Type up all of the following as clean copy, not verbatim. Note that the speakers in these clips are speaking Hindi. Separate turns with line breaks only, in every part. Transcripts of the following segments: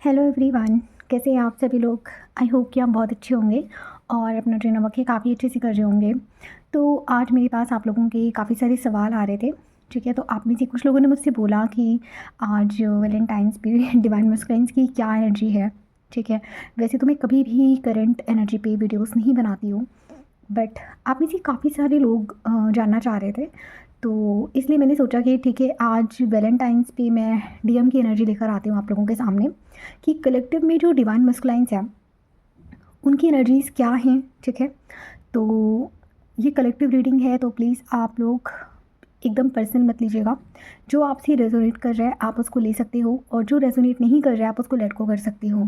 हेलो एवरीवन, कैसे हैं आप सभी लोग। आई होप कि आप बहुत अच्छे होंगे और अपना ट्रेन वर्क काफ़ी अच्छे से कर रहे होंगे। तो आज मेरे पास आप लोगों के काफ़ी सारे सवाल आ रहे थे। ठीक है, तो आप में से कुछ लोगों ने मुझसे बोला कि आज वैलेंटाइंस पे डिवाइन मस्कुलिन्स की क्या एनर्जी है। ठीक है, वैसे तो मैं कभी भी करंट एनर्जी पे वीडियोस नहीं बनाती हूँ, बट आप में से काफ़ी सारे लोग जानना चाह रहे थे, तो इसलिए मैंने सोचा कि ठीक है, आज वैलेंटाइंस पे मैं डीएम की एनर्जी लेकर आती हूँ आप लोगों के सामने कि कलेक्टिव में जो डिवाइन मस्कुलाइंस हैं उनकी एनर्जीज़ क्या हैं। ठीक है, तो ये कलेक्टिव रीडिंग है, तो प्लीज़ आप लोग एकदम पर्सनल मत लीजिएगा। जो आपसे रेजोनेट कर रहा है आप उसको ले सकते हो, और जो रेजोनेट नहीं कर रहा है आप उसको लेट गो कर सकते हो।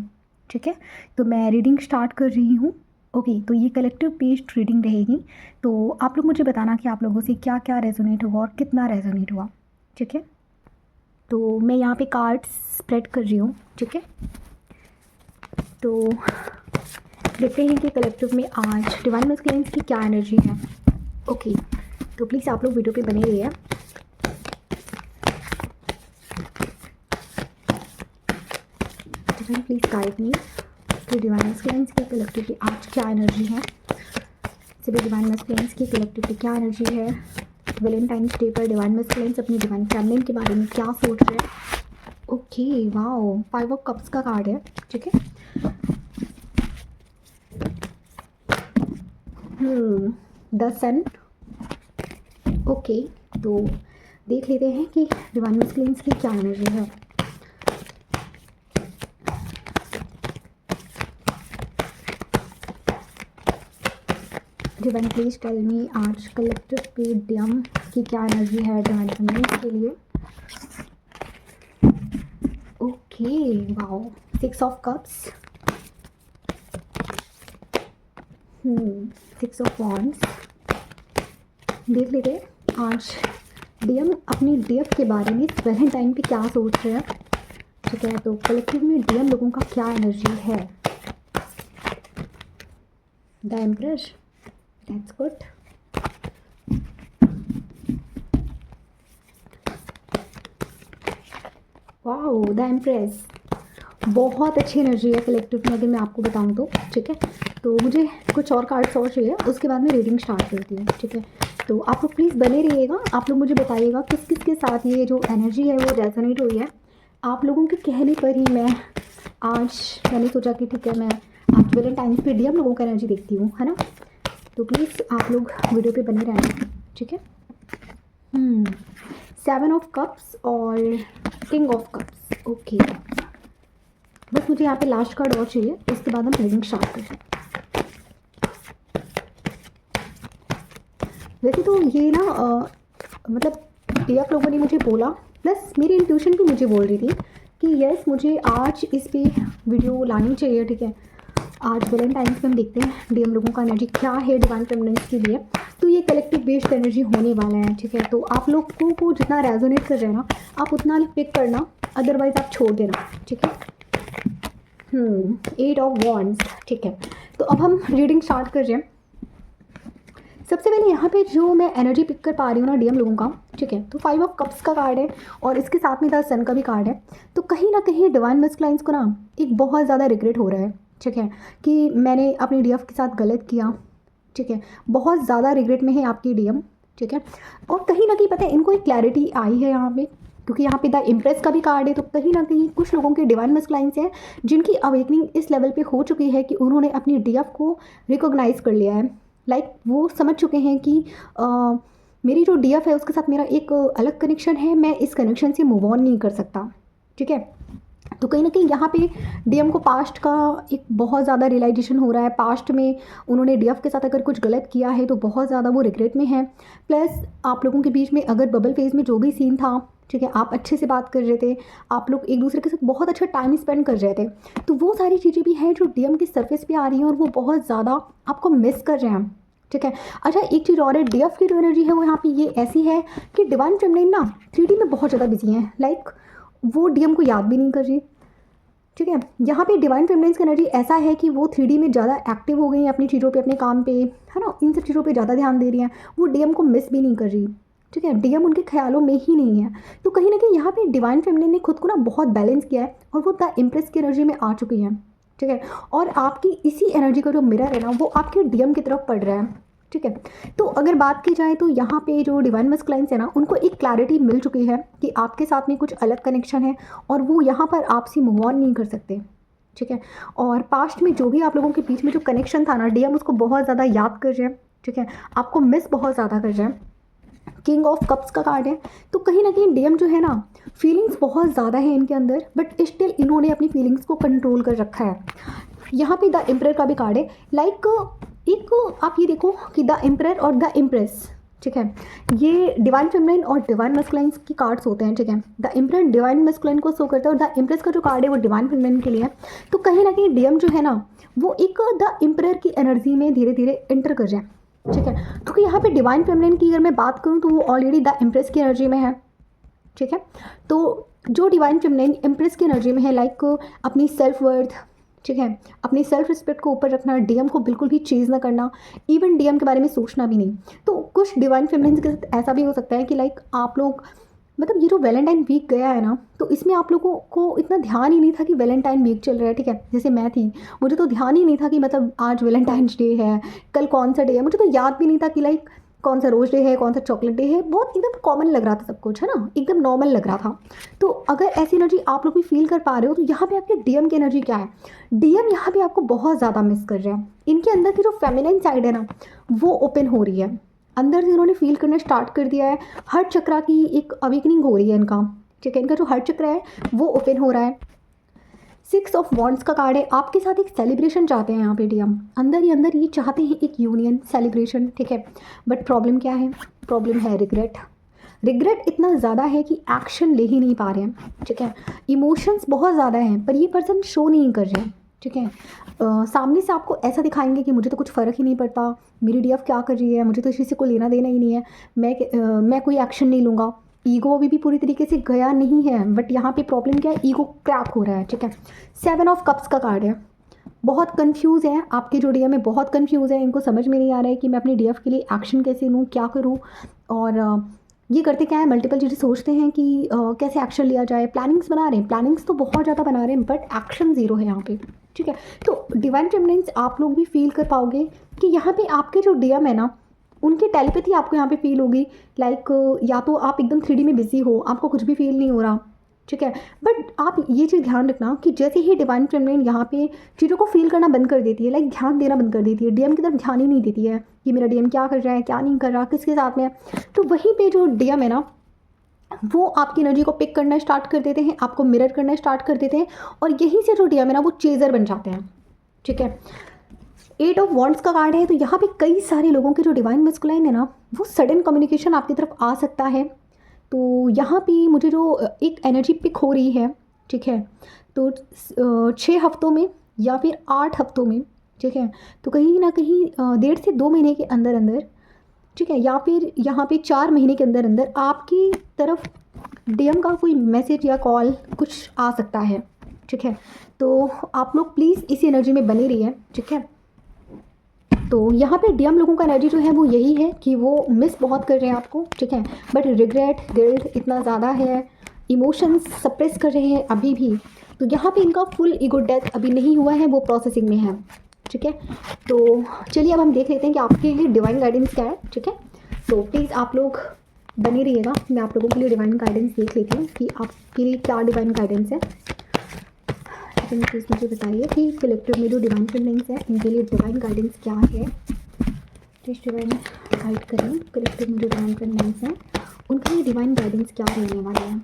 ठीक है, तो मैं रीडिंग स्टार्ट कर रही हूँ। ओके, तो ये कलेक्टिव बेस्ड रीडिंग रहेगी, तो आप लोग मुझे बताना कि आप लोगों से क्या क्या रेजोनेट हुआ और कितना रेजोनेट हुआ। ठीक है, तो मैं यहाँ पे कार्ड्स स्प्रेड कर रही हूँ। ठीक है, तो देखते हैं कि कलेक्टिव में आज डिवाइन मस्कुलिन्स की क्या एनर्जी है। ओके, तो प्लीज़ आप लोग वीडियो पे बने रहिए। डिवाइन प्लीज़ गाइड मी कि डिवाइन मस्कुलिन्स की कलेक्टिव की आज क्या एनर्जी है। सभी डिवाइन मस्कुलिन्स की कलेक्टिव की क्या एनर्जी है। वैलेंटाइंस डे पर डिवाइन मस्कुलिन्स अपनी डिवाइन फेमिनिन के बारे में क्या सोच रहे हैं। ओके, वाओ, 5 ऑफ कप्स का कार्ड है। ठीक है, द सन। ओके, तो देख लेते हैं कि डिवाइन मस्कुलिन्स की क्या एनर्जी है। डिवाइन प्लीज टेल मी आज कलेक्टिव पे डीएम की क्या एनर्जी है डिवाइन फेमिनिन के लिए। Okay, wow, 6 of cups, 6 of wands. देख लेते हैं आज डीएम अपनी डीएफ के बारे में वैलेंटाइन पे क्या सोच रहे हैं। ठीक है, तो कलेक्टिव में डीएम लोगों का क्या एनर्जी है। The emperor, that's good. Wow, the empress, बहुत अच्छी एनर्जी है कलेक्टिव में अगर मैं आपको बताऊं तो। ठीक है, तो मुझे कुछ और कार्ड्स और चाहिए, उसके बाद मैं रीडिंग स्टार्ट करती हूँ। ठीक है, तो आप लोग प्लीज़ बने रहिएगा। आप लोग मुझे बताइएगा किस किस के साथ ये जो एनर्जी है वो रेजोनेट हुई है। आप लोगों के कहने पर ही मैंने सोचा कि ठीक है, मैं आज वैलेंटाइंस पे डीएम लोगों का एनर्जी देखती हूँ, है ना। तो प्लीज़ आप लोग वीडियो पे बने रहना। ठीक है, 7 ऑफ कप्स और किंग ऑफ कप्स। ओके, बस मुझे यहाँ पे लास्ट कार्ड और चाहिए, उसके बाद हम रीडिंग स्टार्ट करें। वैसे तो ये ना मतलब ये आप लोगों ने मुझे बोला, प्लस मेरी इंट्यूशन भी मुझे बोल रही थी कि यस, मुझे आज इस पे वीडियो लानी चाहिए। ठीक है, आज वैलेंटाइंस पे हम देखते हैं डीएम लोगों का एनर्जी क्या है डिवाइन फेमिनिन्स के लिए। तो ये कलेक्टिव बेस्ड एनर्जी होने वाला है। ठीक है, तो आप लोगों को जितना रेजोनेट कर रहे हैं ना, आप उतना पिक करना, अदरवाइज आप छोड़ देना। ठीक है, 8 ऑफ वॉन्ड्स। ठीक है, तो अब हम रीडिंग स्टार्ट कर रहे हैं। सबसे पहले यहाँ पे जो मैं एनर्जी पिक कर पा रही हूँ ना डीएम लोगों का, ठीक है, तो 5 ऑफ कप्स का कार्ड है और इसके साथ में द सन का भी कार्ड है। तो कहीं ना कहीं डिवाइन मस्कुलाइंस को ना एक बहुत ज़्यादा रिग्रेट हो रहा है। ठीक है, कि मैंने अपनी डीएफ के साथ गलत किया। ठीक है, बहुत ज़्यादा रिग्रेट में है आपकी डीएम। ठीक है, और कहीं ना कहीं पता है इनको एक क्लैरिटी आई है यहाँ पे, क्योंकि यहाँ पे द इम्प्रेस का भी कार्ड है। तो कहीं ना कहीं कुछ लोगों के डिवाइन मस्कुलाइंस हैं जिनकी अवेकनिंग इस लेवल पे हो चुकी है कि उन्होंने अपनी डीएफ को रिकॉग्नाइज कर लिया है। वो समझ चुके हैं कि मेरी जो डीएफ है उसके साथ मेरा एक अलग कनेक्शन है, मैं इस कनेक्शन से मूव ऑन नहीं कर सकता। ठीक है, तो कहीं ना कहीं यहाँ पे डीएम को पास्ट का एक बहुत ज़्यादा रियलाइजेशन हो रहा है। पास्ट में उन्होंने डीएफ के साथ अगर कुछ गलत किया है तो बहुत ज़्यादा वो रिग्रेट में है। प्लस आप लोगों के बीच में अगर बबल फेज में जो भी सीन था, ठीक है, आप अच्छे से बात कर रहे थे, आप लोग एक दूसरे के साथ बहुत अच्छा टाइम स्पेंड कर रहे थे, तो वो सारी चीज़ें भी हैं जो डीएम की सरफेस पे आ रही हैं और वो बहुत ज़्यादा आपको मिस कर रहे हैं। ठीक है, अच्छा, एक चीज़ और है, डीएफ की जो एनर्जी है वो यहाँ पे ये ऐसी है कि डिवाइन फेमिनिन ना 3D में बहुत ज़्यादा बिजी हैं। वो डीएम को याद भी नहीं कर रही। ठीक है, यहाँ पे डिवाइन फेमिनिन्स का एनर्जी ऐसा है कि वो 3D में ज़्यादा एक्टिव हो गई हैं अपनी चीज़ों पे, अपने काम पे, है ना, इन सब चीज़ों पे ज़्यादा ध्यान दे रही हैं। वो डीएम को मिस भी नहीं कर रही। ठीक है, डीएम उनके ख्यालों में ही नहीं है। तो कहीं ना कहीं यहाँ पे डिवाइन फेमिनिन ने खुद को ना बहुत बैलेंस किया है और वो द इम्प्रेस की एनर्जी में आ चुकी है, ठीक है। और आपकी इसी एनर्जी का जो मिरर है ना वो आपके डीएम की तरफ पड़ रहा है, ठीक है। तो अगर बात की जाए तो यहाँ पे जो डिवाइन मस्कुलाइंस है ना उनको एक क्लैरिटी मिल चुकी है कि आपके साथ में कुछ अलग कनेक्शन है और वो यहाँ पर आपसे मूव ऑन नहीं कर सकते, ठीक है। और पास्ट में जो भी आप लोगों के बीच में जो कनेक्शन था ना, डीएम उसको बहुत ज़्यादा याद कर रहे हैं, ठीक है, आपको मिस बहुत ज़्यादा कर रहे हैं। किंग ऑफ कप्स का कार्ड है, तो कहीं ना कहीं डीएम जो है ना फीलिंग्स बहुत ज़्यादा है इनके अंदर, बट स्टिल इन्होंने अपनी फीलिंग्स को कंट्रोल कर रखा है। यहाँ पे द एम्परर का भी कार्ड है, लाइक एक आप ये देखो कि द एम्परर और द इम्प्रेस, ठीक है, ये डिवाइन फेमिनिन और डिवाइन मस्कुलाइन की कार्ड्स होते हैं, ठीक है। द एम्परर डिवाइन मस्कुलाइन को शो करता है और द इम्प्रेस का जो कार्ड है वो डिवाइन फेमिनिन के लिए है। तो कहीं ना कहीं डीएम जो है ना वो एक द एम्परर की एनर्जी में धीरे धीरे एंटर कर जाए, ठीक है। तो यहाँ पे डिवाइन फेमिनिन की अगर मैं बात करूँ तो वो ऑलरेडी द इम्प्रेस की एनर्जी में है, ठीक है। तो जो डिवाइन फेमिनिन इम्प्रेस की एनर्जी में है, लाइक अपनी सेल्फ वर्थ, ठीक है, अपनी सेल्फ रिस्पेक्ट को ऊपर रखना, डीएम को बिल्कुल भी चीज़ ना करना, इवन डीएम के बारे में सोचना भी नहीं। तो कुछ डिवाइन फेमिनिन के साथ ऐसा भी हो सकता है कि लाइक आप लोग मतलब ये जो वैलेंटाइन वीक गया है ना तो इसमें आप लोगों को इतना ध्यान ही नहीं था कि वैलेंटाइन वीक चल रहा है, ठीक है। जैसे मैं थी, मुझे तो ध्यान ही नहीं था कि मतलब आज वैलेंटाइंस डे है, कल कौन सा डे है, मुझे तो याद भी नहीं था कि लाइक कौन सा रोज डे है, कौन सा चॉकलेट डे है। बहुत एकदम कॉमन लग रहा था सब कुछ, है ना, एकदम नॉर्मल लग रहा था। तो अगर ऐसी एनर्जी आप लोग भी फील कर पा रहे हो तो यहाँ पे आपके डीएम की एनर्जी क्या है, डीएम यहाँ पे आपको बहुत ज़्यादा मिस कर रहे हैं। इनके अंदर की जो फेमिनिन साइड है ना वो ओपन हो रही है, अंदर से इन्होंने फील करना स्टार्ट कर दिया है। हर चक्रा की एक अवेकनिंग हो रही है इनका, ठीक है, इनका जो हर चक्र है वो ओपन हो रहा है। 6 ऑफ वॉन्ड्स का कार्ड है, आपके साथ एक सेलिब्रेशन चाहते हैं यहाँ पे डीएम, अंदर ही अंदर ये चाहते हैं एक यूनियन सेलिब्रेशन, ठीक है। बट प्रॉब्लम क्या है, प्रॉब्लम है रिग्रेट। रिग्रेट इतना ज़्यादा है कि एक्शन ले ही नहीं पा रहे हैं, ठीक है। इमोशंस बहुत ज़्यादा हैं पर ये पर्सन शो नहीं कर रहे हैं, ठीक है। सामने से आपको ऐसा दिखाएंगे कि मुझे तो कुछ फ़र्क ही नहीं पड़ता, मेरी डीएफ क्या कर रही है, मुझे तो इसी से कोई लेना देना ही नहीं है, मैं कोई एक्शन नहीं लूँगा। ईगो अभी भी पूरी तरीके से गया नहीं है, बट यहाँ पे प्रॉब्लम क्या है, ईगो क्रैक हो रहा है, ठीक है। 7 ऑफ कप्स का कार्ड है, बहुत कंफ्यूज है आपके जो डीएम है, बहुत कंफ्यूज है, इनको समझ में नहीं आ रहा है कि मैं अपनी डीएफ के लिए एक्शन कैसे लूँ, क्या करूँ। और ये करते क्या है, मल्टीपल चीज़ें सोचते हैं कि कैसे एक्शन लिया जाए, प्लानिंग्स बना रहे हैं, प्लानिंग्स तो बहुत ज़्यादा बना रहे हैं बट एक्शन ज़ीरो है यहाँ पे, ठीक है। तो डिवाइन फेमिनिन्स आप लोग भी फील कर पाओगे कि यहाँ पे आपके जो डीएम है ना उनकी टेलीपैथी आपको यहाँ पे फील होगी, लाइक या तो आप एकदम 3D में बिजी हो, आपको कुछ भी फील नहीं हो रहा, ठीक है। बट आप ये चीज़ ध्यान रखना कि जैसे ही डिवाइन फेमिनिन यहाँ पे चीज़ों को फील करना बंद कर देती है, लाइक ध्यान देना बंद कर देती है, डीएम की तरफ ध्यान ही नहीं देती है कि मेरा डीएम क्या कर रहा है, क्या नहीं कर रहा, किसके साथ में है, तो वहीं पे जो डीएम है ना वो आपकी एनर्जी को पिक करना स्टार्ट कर देते हैं, आपको मिरर करना स्टार्ट कर देते हैं और यहीं से जो डीएम है ना वो चेजर बन जाते हैं, ठीक है। 8 ऑफ वॉन्ड्स का कार्ड है, तो यहाँ पे कई सारे लोगों के जो डिवाइन मस्कुलाइन है ना वो सडन कम्युनिकेशन आपकी तरफ आ सकता है। तो यहाँ पे मुझे जो एक एनर्जी पिक हो रही है, ठीक है, तो 6 हफ्तों में या फिर 8 हफ्तों में, ठीक है, तो कहीं ना कहीं 1.5 से 2 महीने के अंदर अंदर, ठीक है, या फिर यहाँ पे 4 महीने के अंदर अंदर आपकी तरफ डीएम का कोई मैसेज या कॉल कुछ आ सकता है, ठीक है। तो आप लोग प्लीज़ इसी एनर्जी में बने रहिए, ठीक है। तो यहाँ पे डीएम लोगों का एनर्जी जो है वो यही है कि वो मिस बहुत कर रहे हैं आपको, ठीक है, बट रिग्रेट गिल्ट इतना ज़्यादा है, इमोशंस सप्रेस कर रहे हैं अभी भी। तो यहाँ पे इनका फुल ईगो डेथ अभी नहीं हुआ है, वो प्रोसेसिंग में है, ठीक है। तो चलिए अब हम देख लेते हैं कि आपके लिए डिवाइन गाइडेंस क्या है, ठीक है। तो प्लीज़ आप लोग बने रहिएगा, मैं आप लोगों के लिए डिवाइन गाइडेंस देख लेती हूँ कि आपके लिए क्या डिवाइन गाइडेंस है। प्लीज़ मुझे बताइए कि कलेक्टिव में जो डिवाइन फेमिनिन्स है इनके लिए डिवाइन गाइडेंस क्या है। प्लीज़ डिवाइन गाइड करें, कलेक्टिव में जो डिवाइन फेमिनिन्स हैं उनके लिए डिवाइन गाइडेंस क्या रहने वाले हैं।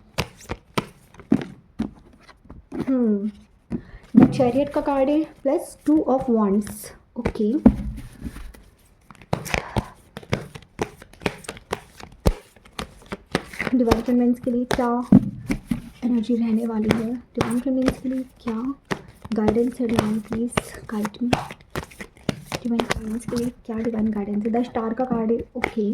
द चैरियट का कार्ड है plus 2 of wands, okay. Divine feminines के लिए क्या एनर्जी रहने वाली है, डिवाइन फेमिनिन्स के लिए क्या गाइडेंस है, divine please guide me. Divine feminines के लिए क्या डिवाइन गाइडेंस है, द स्टार का कार्ड है, ओके।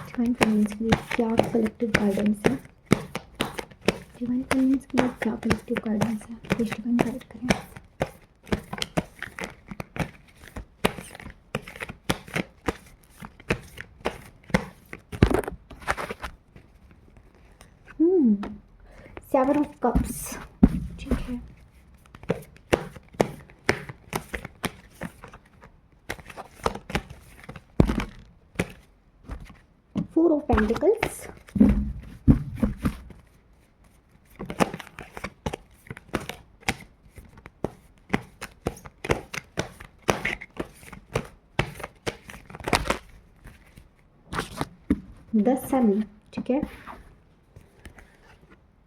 डिवाइन फेमिनिन्स के लिए क्या कलेक्टिव गाइडेंस है, डिवाइन फेमिनिन्स के लिए क्या कलेक्टिव गाइडेंस है, प्लीज डिवाइन गाइड करें। 7 ऑफ कप्स, ठीक है, 4 ऑफ पेंटिकल्स, द सन, ठीक है,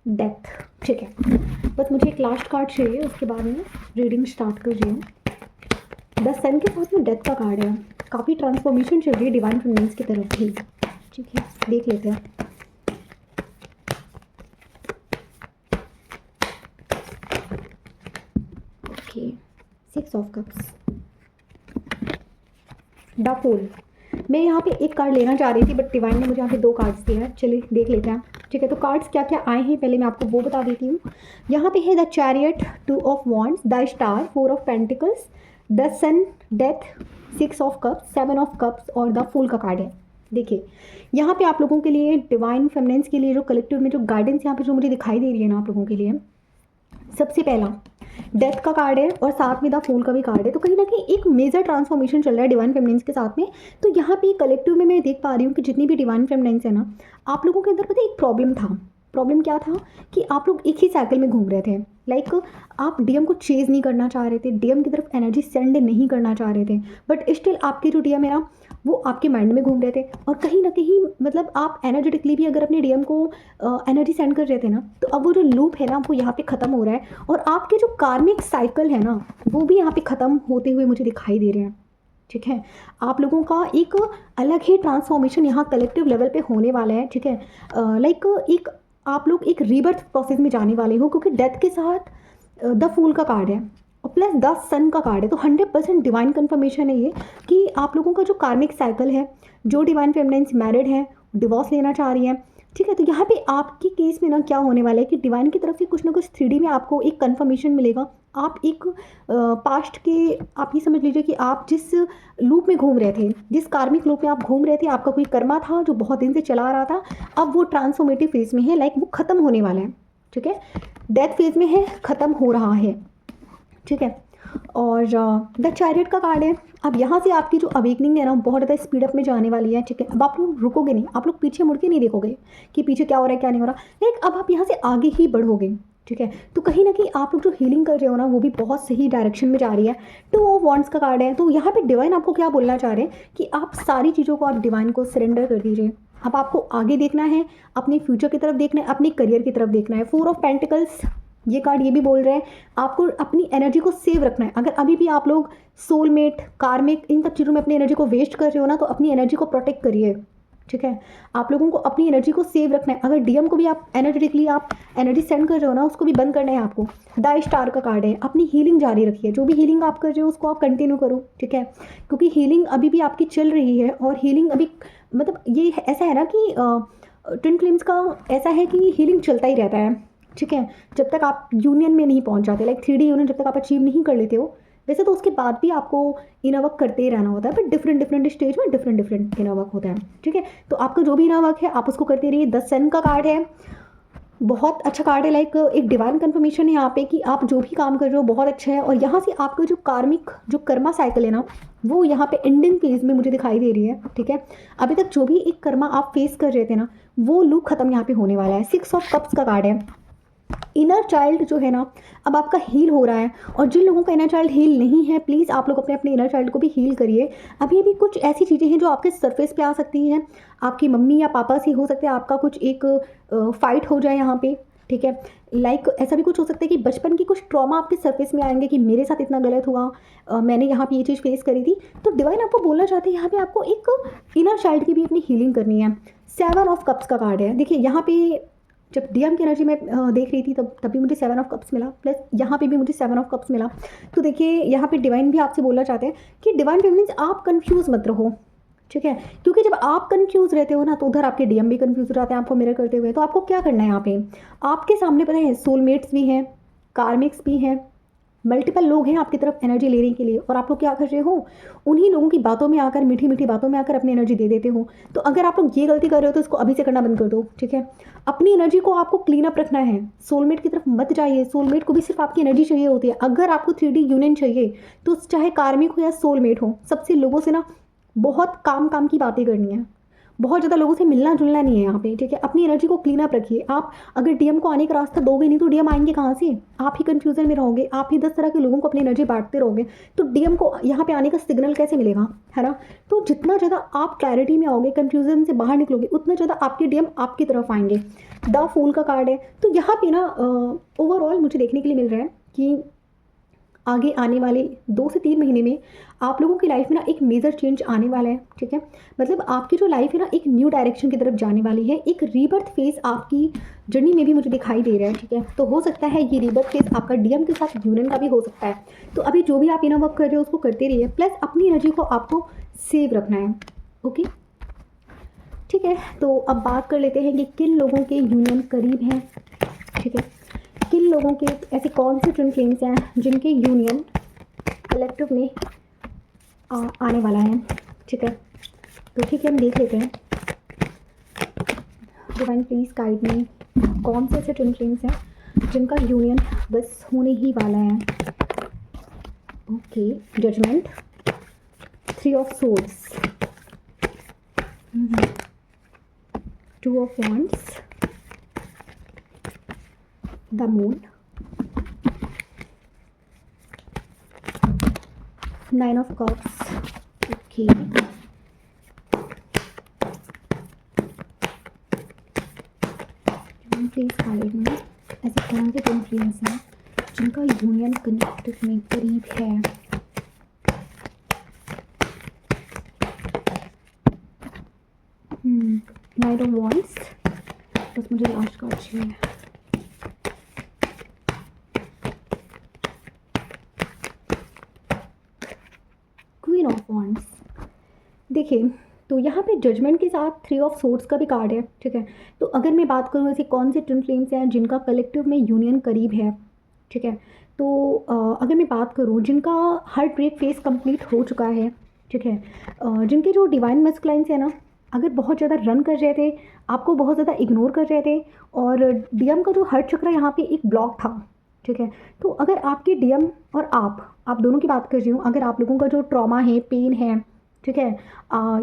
डेथ, ठीक है। बस मुझे एक लास्ट कार्ड चाहिए, उसके बाद में रीडिंग स्टार्ट कर रही हूँ। द सन के साथ में डेथ का कार्ड है, काफ़ी ट्रांसफॉर्मेशन चल रही है डिवाइन फेमिनिन्स की तरफ भी, ठीक है, देख लेते हैं। Okay, 6 of cups, the fool. मैं यहाँ पे एक कार्ड लेना चाह रही थी बट डिवाइन ने मुझे यहाँ पे 2 कार्ड्स दिए हैं, चलिए देख लेते हैं, ठीक है। तो कार्ड्स क्या क्या आए हैं पहले मैं आपको वो बता देती हूँ। यहाँ पे है the chariot, 2 of wands, the star, 4 of pentacles, the sun, death, 6 of cups, 7 of cups और द फूल का कार्ड है। देखिए यहाँ पे आप लोगों के लिए डिवाइन फेमिनिन्स के लिए जो कलेक्टिव में जो गाइडेंस यहाँ पे जो मुझे दिखाई दे रही है ना आप लोगों के लिए, सबसे पहला डेथ का कार्ड है और साथ में द फूल का भी कार्ड है। तो कहीं ना कहीं एक मेजर ट्रांसफॉर्मेशन चल रहा है डिवाइन फेमिनिन्स के साथ में। तो यहाँ पे कलेक्टिव में मैं देख पा रही हूँ कि जितनी भी डिवाइन फेमिनिन्स है ना, आप लोगों के अंदर पता है एक प्रॉब्लम था। प्रॉब्लम क्या था कि आप लोग एक ही साइकिल में घूम रहे थे, लाइक आप डीएम को चेज नहीं करना चाह रहे थे, डीएम की तरफ एनर्जी सेंड नहीं करना चाह रहे थे, बट स्टिल आपके जो डीएम है ना वो आपके माइंड में घूम रहे थे। और कहीं ना कहीं मतलब आप एनर्जेटिकली भी अगर अपने डीएम को एनर्जी सेंड कर रहे थे ना, तो अब वो जो लूप है ना वो यहाँ पे ख़त्म हो रहा है और आपके जो कार्मिक साइकिल है ना वो भी यहाँ पे ख़त्म होते हुए मुझे दिखाई दे रहे हैं, ठीक है। आप लोगों का एक अलग ही ट्रांसफॉर्मेशन यहाँ कलेक्टिव लेवल पे होने वाला है, ठीक है। लाइक एक आप लोग एक रीबर्थ प्रोसेस में जाने वाले हो, क्योंकि डेथ के साथ द फूल का कार्ड है और प्लस द सन का कार्ड है। तो 100% डिवाइन कन्फर्मेशन है ये कि आप लोगों का जो कार्मिक साइकिल है, जो डिवाइन फेमिनिन्स मैरिड है, डिवोर्स लेना चाह रही हैं, ठीक है। तो यहाँ पे आपकी केस में ना क्या होने वाला है कि डिवाइन की तरफ से कुछ ना कुछ 3D में आपको एक कन्फर्मेशन मिलेगा। आप एक पास्ट के आप ये समझ लीजिए कि आप जिस लूप में घूम रहे थे, जिस कार्मिक लूप में आप घूम रहे थे, आपका कोई कर्मा था जो बहुत दिन से चला आ रहा था, अब वो ट्रांसफॉर्मेटिव फेज में है, लाइक वो ख़त्म होने वाला है, ठीक है। डेथ फेज में है, ख़त्म हो रहा है, ठीक है। और द चैरियट का कार्ड है। अब यहाँ से आपकी जो अवेकनिंग है ना बहुत ज़्यादा स्पीड अप में जाने वाली है, ठीक है। अब आप लोग रुकोगे नहीं, आप लोग पीछे मुड़ के नहीं देखोगे कि पीछे क्या हो रहा है क्या नहीं हो रहा, लाइक अब आप यहाँ से आगे ही बढ़ोगे, ठीक है। तो कहीं ना कहीं आप लोग जो हीलिंग कर रहे हो ना वो भी बहुत सही डायरेक्शन में जा रही है। 2 ऑफ वॉन्ड्स का कार्ड है। तो यहाँ पे डिवाइन आपको क्या बोलना चाह रहे हैं कि आप सारी चीज़ों को आप डिवाइन को सरेंडर कर दीजिए। अब आपको आगे देखना है, अपने फ्यूचर की तरफ देखना है, अपने करियर की तरफ देखना है। 4 ऑफ पेंटिकल्स, ये कार्ड ये भी बोल रहे हैं आपको अपनी एनर्जी को सेव रखना है। अगर अभी भी आप लोग सोलमेट, कार्मिक, इन सब चीज़ों में अपनी एनर्जी को वेस्ट कर रहे हो ना, तो अपनी एनर्जी को प्रोटेक्ट करिए, ठीक है। आप लोगों को अपनी एनर्जी को सेव रखना है। अगर डीएम को भी आप एनर्जेटिकली आप एनर्जी सेंड कर रहे हो ना, उसको भी बंद करना है आपको। द स्टार का कार्ड है। अपनी हीलिंग जारी रखिए, जो भी हीलिंग आप कर रहे हो उसको आप कंटिन्यू करो, ठीक है, क्योंकि हीलिंग अभी भी आपकी चल रही है। और हीलिंग अभी मतलब ये ऐसा है ना कि ट्विन फ्लेम्स का ऐसा है कि हीलिंग चलता ही रहता है, ठीक है। जब तक आप यूनियन में नहीं पहुंच जाते, लाइक 3D यूनियन जब तक आप अचीव नहीं कर लेते हो, वैसे तो उसके बाद भी आपको इनर वर्क करते ही रहना होता है, बट डिफरेंट स्टेज में डिफरेंट इनर वर्क होता है, ठीक है। तो आपका जो भी इनर वर्क है आप उसको करते रहिए। 10 सन का कार्ड है, बहुत अच्छा कार्ड है, लाइक एक डिवाइन कन्फर्मेशन है यहाँ पे कि आप जो भी काम कर रहे हो बहुत अच्छा है। और यहाँ से आपका जो कार्मिक जो कर्मा साइकिल है ना वो यहाँ पे एंडिंग फेज में मुझे दिखाई दे रही है, ठीक है। अभी तक जो भी एक कर्मा आप फेस कर रहे थे ना वो लूप खत्म यहाँ पे होने वाला है। 6 ऑफ कप्स का कार्ड है। इनर चाइल्ड जो है ना अब आपका हील हो रहा है। और जिन लोगों का इनर चाइल्ड हील नहीं है, प्लीज़ आप लोग अपने अपने इनर चाइल्ड को भी हील करिए। अभी भी कुछ ऐसी चीज़ें हैं जो आपके सरफेस पे आ सकती हैं, आपकी मम्मी या पापा से हो सकता है आपका कुछ एक फाइट हो जाए यहाँ पे, ठीक है। लाइक ऐसा भी कुछ हो सकता है कि बचपन की कुछ ट्रॉमा आपके सरफेस में आएंगे कि मेरे साथ इतना गलत हुआ, मैंने यहाँ पे ये चीज़ फेस करी थी। तो डिवाइन आपको बोलना चाहते हैं यहाँ पे आपको एक इनर चाइल्ड की भी अपनी हीलिंग करनी है। 7 ऑफ कप्स का कार्ड है। देखिए यहाँ पे जब डीएम की एनर्जी में देख रही थी तभी मुझे 7 ऑफ कप्स मिला, प्लस यहाँ पे भी मुझे 7 ऑफ कप्स मिला। तो देखिए यहाँ पे डिवाइन भी आपसे बोलना चाहते हैं कि डिवाइन फेमिनिन्स आप कंफ्यूज मत रहो, ठीक है, क्योंकि जब आप कंफ्यूज रहते हो ना तो उधर आपके डीएम भी कंफ्यूज रहते हैं आपको मिरर करते हुए। तो आपको क्या करना है यहाँ पे, आपके सामने पता है सोलमेट्स भी हैं, कार्मिक्स भी हैं, मल्टीपल लोग हैं आपकी तरफ एनर्जी लेने के लिए, और आप लोग क्या कर रहे हो, उन्हीं लोगों की बातों में आकर, मीठी मीठी बातों में आकर अपनी एनर्जी दे देते हो। तो अगर आप लोग ये गलती कर रहे हो तो इसको अभी से करना बंद कर दो, ठीक है। अपनी एनर्जी को आपको क्लीन अप रखना है, सोलमेट की तरफ मत जाइए। सोलमेट को भी सिर्फ आपकी एनर्जी चाहिए होती है। अगर आपको 3D यूनियन चाहिए तो चाहे कार्मिक हो या सोलमेट हो, सबसे लोगों से ना बहुत काम की बातें करनी है, बहुत ज़्यादा लोगों से मिलना जुलना नहीं है यहाँ पे, ठीक है। अपनी एनर्जी को क्लीन अप रखिए। आप अगर डीएम को आने का रास्ता दोगे नहीं तो डीएम आएंगे कहाँ से? आप ही कन्फ्यूजन में रहोगे, आप ही 10 तरह के लोगों को अपनी एनर्जी बांटते रहोगे, तो डीएम को यहाँ पे आने का सिग्नल कैसे मिलेगा, है ना। तो जितना ज़्यादा आप क्लैरिटी में आओगे, कन्फ्यूजन से बाहर निकलोगे, उतना ज़्यादा आपके डीएम आपकी तरफ आएंगे। द फूल का कार्ड है, तो यहाँ पे ना ओवरऑल मुझे देखने के लिए मिल रहा है कि आगे आने वाले 2 से 3 महीने में आप लोगों की लाइफ में ना एक मेजर चेंज आने वाला है, ठीक है। मतलब आपकी जो लाइफ है ना एक न्यू डायरेक्शन की तरफ जाने वाली है। एक रीबर्थ फेज आपकी जर्नी में भी मुझे दिखाई दे रहा है, ठीक है। तो हो सकता है ये रीबर्थ फेज आपका डीएम के साथ यूनियन का भी हो सकता है। तो अभी जो भी आप इनर वर्क कर रहे हो उसको करते रहिए, प्लस अपनी एनर्जी को आपको सेव रखना है, ओके, ठीक है। तो अब बात कर लेते हैं कि किन लोगों के यूनियन करीब हैं, ठीक है। किन लोगों के ऐसे कौन से ट्विन फ्लेम्स हैं जिनके यूनियन कलेक्टिव में आने वाला है, ठीक है। तो ठीक है, हम देख लेते हैं। डिवाइन प्लीज गाइड में कौन से ऐसे ट्विन फ्लेम्स हैं जिनका यूनियन बस होने ही वाला है। Okay, judgement, 3 of swords, 2 of wands, the moon, 9 of cups, okay, please guide में ऐसे कौन से ट्विन फ्लेम्स हैं जिनका यूनियन कनेक्टिव में करीब है। नाइट ऑफ वॉन्ड्स, बस मुझे लास्ट कार्ड चाहिए। क्वीन ऑफ वॉन्ड्स, देखिए तो यहाँ पे जजमेंट के साथ 3 ऑफ सोर्ड्स का भी कार्ड है, ठीक है। तो अगर मैं बात करूँ ऐसे कौन से ट्विन फ्लेम्स हैं जिनका कलेक्टिव में यूनियन करीब है, ठीक है। तो अगर मैं बात करूँ जिनका हार्ट ब्रेक फेस कंप्लीट हो चुका है, ठीक है, जिनके जो डिवाइन मस्कुलाइन्स है ना, अगर बहुत ज़्यादा रन कर रहे थे, आपको बहुत ज़्यादा इग्नोर कर रहे थे, और डीएम का जो हार्ट चक्र यहाँ पे एक ब्लॉक था, ठीक है। तो अगर आपके डीएम और आप दोनों की बात कर रही हूँ, अगर आप लोगों का जो ट्रॉमा है, पेन है, ठीक है,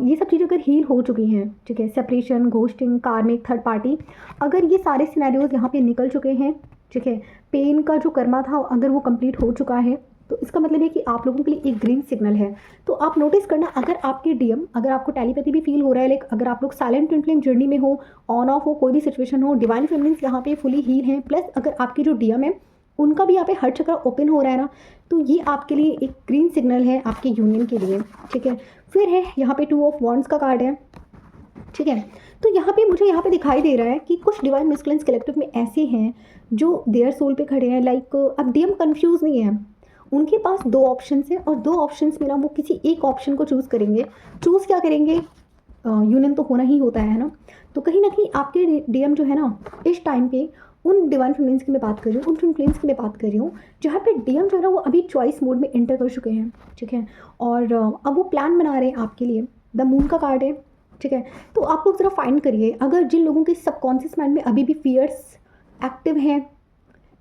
ये सब चीज़ें अगर हील हो चुकी हैं, ठीक है, सेपरेशन, घोस्टिंग, कार्मिक, थर्ड पार्टी, अगर ये सारे सिनेरियोज यहाँ पे निकल चुके हैं, ठीक है, पेन का जो कर्मा था अगर वो कंप्लीट हो चुका है, तो इसका मतलब है कि आप लोगों के लिए एक ग्रीन सिग्नल है। तो आप नोटिस करना, अगर आपके डीएम, अगर आपको टेलीपैथी भी फील हो रहा है, लाइक अगर आप लोग साइलेंट ट्विन फ्लेम जर्नी में हो, ऑन ऑफ हो, कोई भी सिचुएशन हो, डिवाइन फेमिनिन्स यहाँ पे फुली हील हैं, प्लस अगर आपके जो डीएम है उनका भी यहाँ पे हार्ट चक्र ओपन हो रहा है ना, तो ये आपके लिए एक ग्रीन सिग्नल है आपके यूनियन के लिए, ठीक है। फिर है यहाँ पे 2 ऑफ वॉन्ड्स का कार्ड है, ठीक है। तो यहाँ पे मुझे यहाँ पे दिखाई दे रहा है कि कुछ डिवाइन मस्कुलिन्स कलेक्टिव में ऐसे हैं जो देयर सोल पे खड़े हैं, लाइक अब डीएम कंफ्यूज नहीं है, उनके पास 2 ऑप्शंस हैं, और 2 ऑप्शंस में ना वो किसी एक ऑप्शन को चूज़ करेंगे। चूज़ क्या करेंगे, यूनियन तो होना ही होता है ना। तो कहीं ना कहीं आपके डीएम जो है ना, इस टाइम पे उन डिवाइन फेमिनिन्स की मैं बात कर रही हूँ, उन ट्विन फ्लेम्स की मैं बात कर रही हूँ, जहाँ पे डीएम जो है ना वो अभी चॉइस मोड में एंटर कर चुके हैं, ठीक है। और अब वो प्लान बना रहे हैं आपके लिए। द मून का कार्ड है, ठीक है। तो आप लोग ज़रा फाइंड करिए, अगर जिन लोगों के सबकॉन्शियस माइंड में अभी भी फियर्स एक्टिव हैं,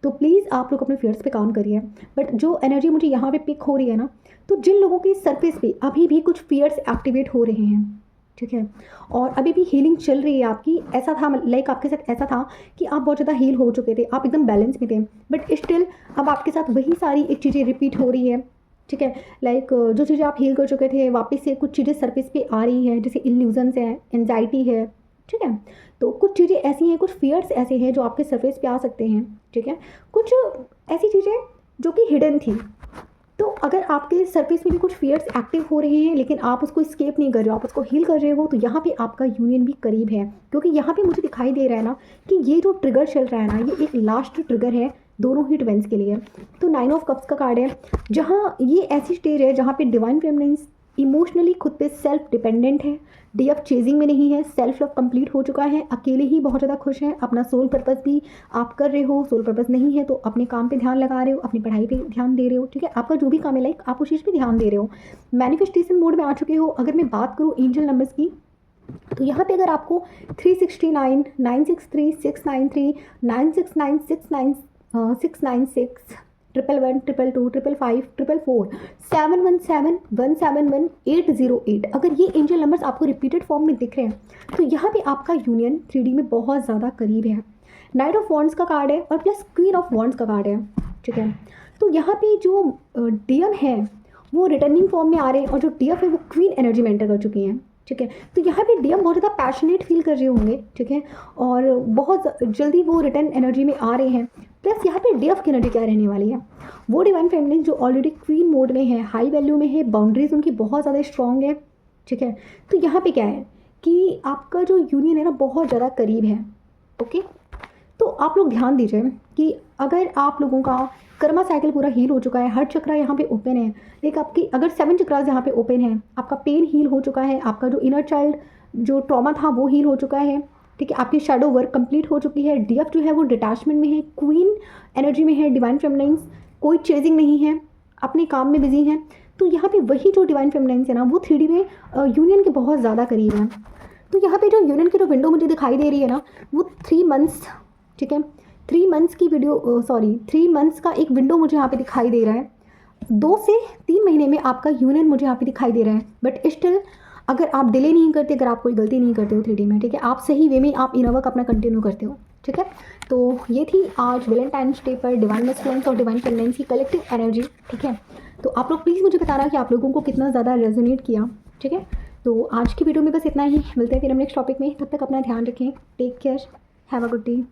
तो प्लीज़ आप लोग अपने फियर्स पे काम करिए। बट जो एनर्जी मुझे यहाँ पे पिक हो रही है ना, तो जिन लोगों के सरफेस पे अभी भी कुछ फियर्स एक्टिवेट हो रहे हैं, ठीक है, और अभी भी हीलिंग चल रही है आपकी, ऐसा था लाइक आपके साथ ऐसा था कि आप बहुत ज़्यादा हील हो चुके थे, आप एकदम बैलेंस में थे, बट स्टिल अब आपके साथ वही सारी एक चीज़ें रिपीट हो रही है, ठीक है। लाइक जो चीज़ें आप हील कर चुके थे वापस से कुछ चीज़ें सरफेस पे आ रही हैं, जैसे इल्यूजन्स है, एंजाइटी है, ठीक है। तो कुछ चीज़ें ऐसी हैं, कुछ फियर्स ऐसे हैं जो आपके सरफेस पे आ सकते हैं, ठीक है। कुछ ऐसी चीज़ें जो कि हिडन थी। तो अगर आपके सरफेस में भी कुछ फियर्स एक्टिव हो रहे हैं लेकिन आप उसको स्केप नहीं कर रहे हो, आप उसको हील कर रहे हो, तो यहाँ पे आपका यूनियन भी करीब है। क्योंकि यहाँ पे मुझे दिखाई दे रहा है ना कि ये जो ट्रिगर चल रहा है ना, ये एक लास्ट ट्रिगर है दोनों ही ट्विन्स के लिए। तो 9 ऑफ कप्स का कार्ड है, जहाँ ये ऐसी स्टेज है जहाँ पे डिवाइन फेमिनिन्स इमोशनली खुद पे सेल्फ डिपेंडेंट है, डीएफ चेजिंग में नहीं है, सेल्फ लव कंप्लीट हो चुका है, अकेले ही बहुत ज़्यादा खुश है, अपना सोल पर्पस भी आप कर रहे हो, सोल पर्पस नहीं है तो अपने काम पे ध्यान लगा रहे हो, अपनी पढ़ाई पे ध्यान दे रहे हो, ठीक है, आपका जो भी काम है लाइक आप उस चीज़ पे ध्यान दे रहे हो, मैनिफेस्टेशन मोड में आ चुके हो। अगर मैं बात करूँ एंजल नंबर्स की, तो यहाँ पे अगर आपको 369, 963, 693, 969, 696, 111, 222, 555, 444, 717, 171, 808, अगर ये एंजल नंबर्स आपको रिपीटेड फॉर्म में दिख रहे हैं तो यहाँ पे आपका यूनियन 3D में बहुत ज़्यादा करीब है। नाइट ऑफ वॉन्ड्स का कार्ड है और प्लस क्वीन ऑफ वॉन्ड्स का कार्ड है, ठीक है। तो यहाँ पे जो डीएम है वो रिटर्निंग फॉर्म में आ रहे हैं और जो डीएफ है वो क्वीन एनर्जी में एंटर कर चुकी हैं, ठीक है। तो यहाँ पे डीएम बहुत ज़्यादा पैशनेट फील कर रहे होंगे, ठीक है, और बहुत जल्दी वो रिटर्न एनर्जी में आ रहे हैं। प्लस यहाँ पे डीएफ की एनर्जी क्या रहने वाली है, वो डिवाइन फेमिनिन जो ऑलरेडी क्वीन मोड में है, हाई वैल्यू में है, बाउंड्रीज उनकी बहुत ज़्यादा स्ट्रॉन्ग है, ठीक है। तो यहाँ पे क्या है कि आपका जो यूनियन है ना बहुत ज़्यादा करीब है, ओके। तो आप लोग ध्यान दीजिए कि अगर आप लोगों का कर्मा साइकिल पूरा हील हो चुका है, हर चक्रा यहाँ पे ओपन है, एक आपकी अगर 7 चक्रास यहाँ पे ओपन है, आपका पेन हील हो चुका है, आपका जो इनर चाइल्ड जो ट्रॉमा था वो हील हो चुका है, ठीक है, आपकी शैडो वर्क कंप्लीट हो चुकी है, डीएफ जो है वो डिटैचमेंट में है, क्वीन एनर्जी में है, डिवाइन फेमिनाइन्स कोई चेजिंग नहीं है, अपने काम में बिजी हैं। तो यहाँ पे वही जो डिवाइन फेमिनाइन्स है ना वो 3D में यूनियन के बहुत ज़्यादा करीब है। तो यहाँ पे जो यूनियन की जो विंडो मुझे दिखाई दे रही है ना वो 3 मंथ्स, ठीक है, 3 मंथ्स की 3 मंथ्स का एक विंडो मुझे यहाँ पे दिखाई दे रहा है। 2 से 3 महीने में आपका यूनियन मुझे यहाँ पे दिखाई दे रहा है, बट स्टिल अगर आप डिले नहीं करते, अगर आप कोई गलती नहीं करते हो 3D में, ठीक है, आप सही वे में आप इनर वर्क अपना कंटिन्यू करते हो, ठीक है। तो ये थी आज वैलेंटाइंस डे पर डिवाइन मस्कुलिन्स और डिवाइन फेमिनाइन्स की कलेक्टिव एनर्जी, ठीक है। तो आप लोग प्लीज़ मुझे बताना कि आप लोगों को कितना ज़्यादा रेजोनेट किया, ठीक है। तो आज की वीडियो में बस इतना ही, मिलते हैं फिर हम नेक्स्ट टॉपिक में, तब तक अपना ध्यान रखें, take care, have a good day.